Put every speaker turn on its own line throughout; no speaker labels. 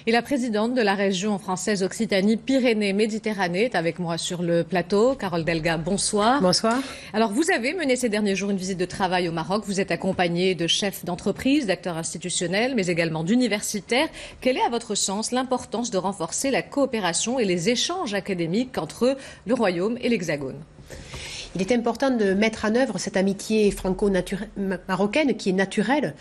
Et la présidente de la région française Occitanie-Pyrénées-Méditerranée est avec moi sur le plateau. Carole Delga, bonsoir.
Bonsoir.
Alors, vous avez mené ces derniers jours une visite de travail au Maroc. Vous êtes accompagnée de chefs d'entreprise, d'acteurs institutionnels, mais également d'universitaires. Quelle est, à votre sens, l'importance de renforcer la coopération et les échanges académiques entre le Royaume et l'Hexagone ?
Il est important de mettre en œuvre cette amitié franco-marocaine qui est naturelle,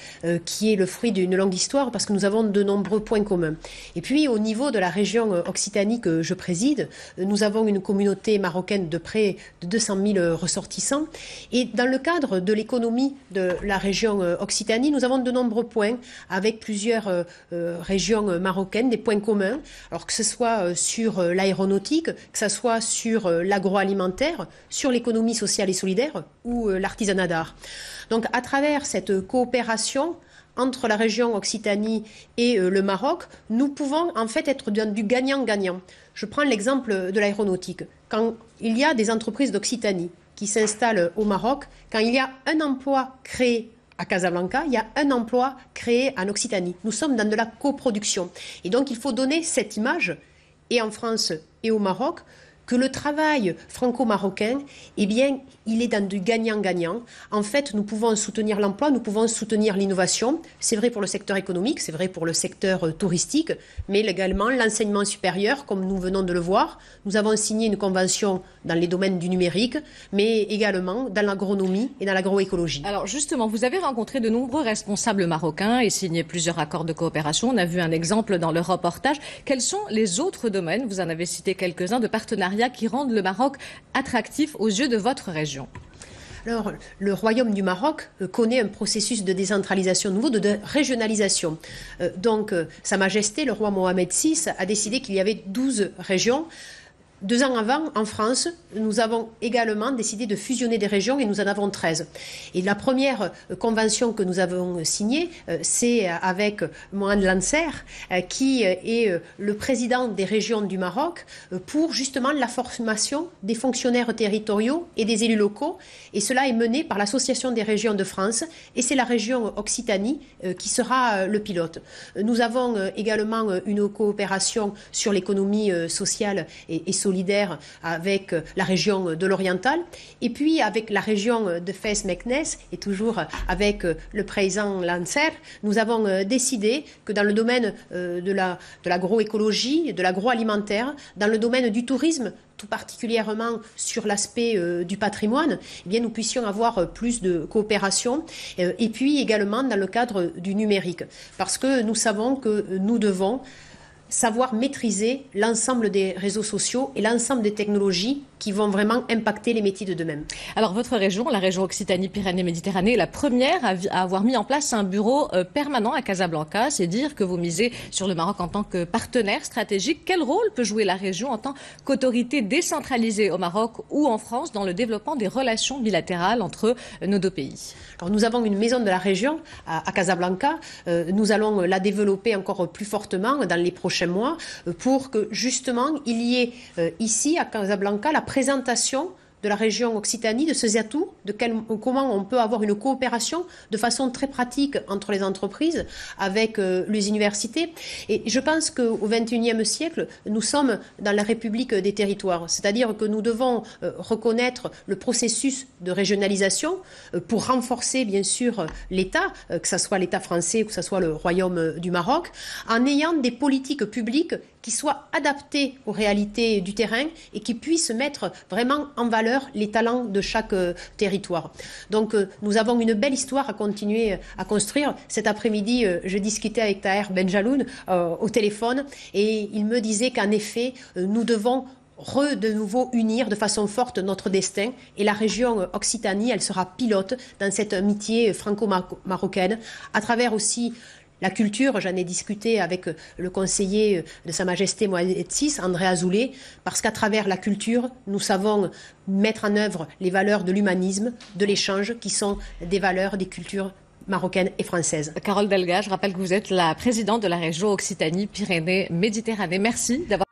qui est le fruit d'une longue histoire parce que nous avons de nombreux points communs. Et puis au niveau de la région Occitanie que je préside, nous avons une communauté marocaine de près de 200 000 ressortissants. Et dans le cadre de l'économie de la région Occitanie, nous avons de nombreux points avec plusieurs régions marocaines, des points communs. Alors que ce soit sur l'aéronautique, que ce soit sur l'agroalimentaire, sur l'économie sociale et solidaire ou l'artisanat d'art. Donc à travers cette coopération entre la région Occitanie et le Maroc, nous pouvons en fait être dans du gagnant-gagnant. Je prends l'exemple de l'aéronautique. Quand il y a des entreprises d'Occitanie qui s'installent au Maroc, quand il y a un emploi créé à Casablanca, il y a un emploi créé en Occitanie. Nous sommes dans de la coproduction. Et donc il faut donner cette image, et en France et au Maroc, que le travail franco-marocain, eh bien, il est dans du gagnant-gagnant. En fait, nous pouvons soutenir l'emploi, nous pouvons soutenir l'innovation. C'est vrai pour le secteur économique, c'est vrai pour le secteur touristique, mais également l'enseignement supérieur, comme nous venons de le voir. Nous avons signé une convention dans les domaines du numérique, mais également dans l'agronomie et dans l'agroécologie.
Alors justement, vous avez rencontré de nombreux responsables marocains et signé plusieurs accords de coopération. On a vu un exemple dans le reportage. Quels sont les autres domaines, vous en avez cité quelques-uns, de partenariat qui rendent le Maroc attractif aux yeux de votre région ?
Alors, le Royaume du Maroc connaît un processus de décentralisation nouveau, de régionalisation. Donc, Sa Majesté, le roi Mohamed VI, a décidé qu'il y avait 12 régions. 2 ans avant, en France, nous avons également décidé de fusionner des régions et nous en avons 13. Et la première convention que nous avons signée, c'est avec Mohamed Lancer, qui est le président des régions du Maroc, pour justement la formation des fonctionnaires territoriaux et des élus locaux. Et cela est mené par l'Association des régions de France et c'est la région Occitanie qui sera le pilote. Nous avons également une coopération sur l'économie sociale et solidaire avec la région de l'Oriental et puis avec la région de Fès-Meknès et toujours avec le président Lancer, nous avons décidé que dans le domaine de l'agroécologie, de l'agroalimentaire, dans le domaine du tourisme, tout particulièrement sur l'aspect du patrimoine, eh bien, nous puissions avoir plus de coopération et puis également dans le cadre du numérique. Parce que nous savons que nous devons savoir maîtriser l'ensemble des réseaux sociaux et l'ensemble des technologies qui vont vraiment impacter les métiers de demain.
Alors votre région, la région Occitanie-Pyrénées-Méditerranée, est la première à avoir mis en place un bureau permanent à Casablanca. C'est dire que vous misez sur le Maroc en tant que partenaire stratégique. Quel rôle peut jouer la région en tant qu'autorité décentralisée au Maroc ou en France dans le développement des relations bilatérales entre nos deux pays ?
Alors nous avons une maison de la région à Casablanca. Nous allons la développer encore plus fortement dans les prochains mois pour que justement il y ait ici à Casablanca la présentation de la région Occitanie, de ses atouts, comment on peut avoir une coopération de façon très pratique entre les entreprises avec les universités. Et je pense qu'au XXIe siècle, nous sommes dans la République des territoires, c'est-à-dire que nous devons reconnaître le processus de régionalisation pour renforcer bien sûr l'État, que ce soit l'État français ou que ce soit le Royaume du Maroc, en ayant des politiques publiques qui soient adaptées aux réalités du terrain et qui puissent mettre vraiment en valeur les talents de chaque territoire. Donc nous avons une belle histoire à continuer à construire. Cet après-midi, je discutais avec Taher Benjaloun au téléphone et il me disait qu'en effet, nous devons de nouveau unir de façon forte notre destin et la région Occitanie, elle sera pilote dans cette amitié franco-marocaine à travers aussi la culture. J'en ai discuté avec le conseiller de Sa Majesté Mohamed VI, André Azoulay, parce qu'à travers la culture, nous savons mettre en œuvre les valeurs de l'humanisme, de l'échange, qui sont des valeurs des cultures marocaines et françaises.
Carole Delga, je rappelle que vous êtes la présidente de la région Occitanie-Pyrénées-Méditerranée. Merci d'avoir